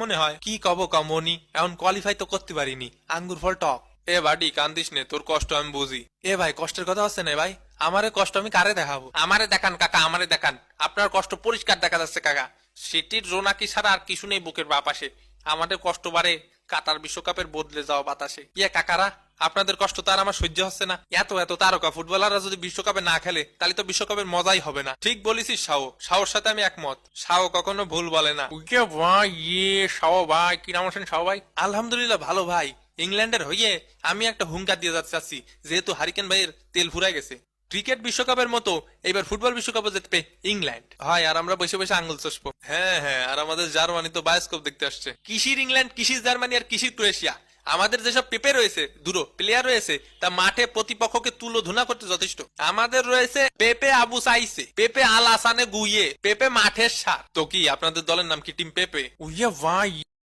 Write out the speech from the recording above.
মনে হয় কি কব কমনি এখন কোয়ালিফাই তো করতে পারিনি আঙ্গুর ফল টক। এ বাডি কান্দিস নে, তোর কষ্ট আমি বুঝি। এ ভাই কষ্টের কথা হচ্ছে না ভাই, আমারে কষ্ট আমি কারে দেখাবো? আমারে দেখান কাকা, আমারে দেখান। আপনার কষ্ট পরিষ্কার দেখা যাচ্ছে কাকা। সিটির জোনাকি ছাড়া আর কিছু নেই বুকের বাঁ পাশে। আমাদের কষ্ট বাড়ে কাতার বিশ্বকাপের বদলে যাওয়া বাতাসে। ইয়ে কাকারা, আপনাদের কষ্ট তো আর আমার সহ্য হচ্ছে না। এত এত তারকা ফুটবলাররা যদি বিশ্বকাপে না খেলে তাহলে তো বিশ্বকাপের মজাই হবে না। ঠিক বলেছিস শাও, শাওর সাথে আমি একমত। শাও কখনো ভুল বলে না। উইকে ভাই, ইয়ে শাও ভাই, কি নাম আছেন শাও ভাই? আলহামদুলিল্লাহ ভালো ভাই। ইংল্যান্ডের হইয়ে আমি একটা হুঙ্কার দিয়ে যাতে চাচ্ছি, যেহেতু হারিকেন ভাইয়ের তেল ফুরাই গেছে। ক্রিকেট বিশ্বকাপের মতো এবার ফুটবল বিশ্বকাপে যেতে পেয়ে ইংল্যান্ড হয়, আর আমরা বসে বসে আঙ্গুল চষবো। হ্যাঁ হ্যাঁ, আর আমাদের জার্মানি তো বায়োস্কোপ দেখতে আসছে। কিসির ইংল্যান্ড, কিসির জার্মানি, আর কিসির ক্রোয়েশিয়া। আমাদের যেসব পেপে রয়েছে, দুটো প্লেয়ার রয়েছে, তা মাঠে প্রতিপক্ষকে তুলো ধুনা করতে যথেষ্ট। আমাদের রয়েছে পেপে আবু সাইসে, পেপে আল আসানে গুইয়ে, পেপে মাঠের সার। তো কি আপনাদের দলের নাম কি টিম পেপে? উইয়া ভাই।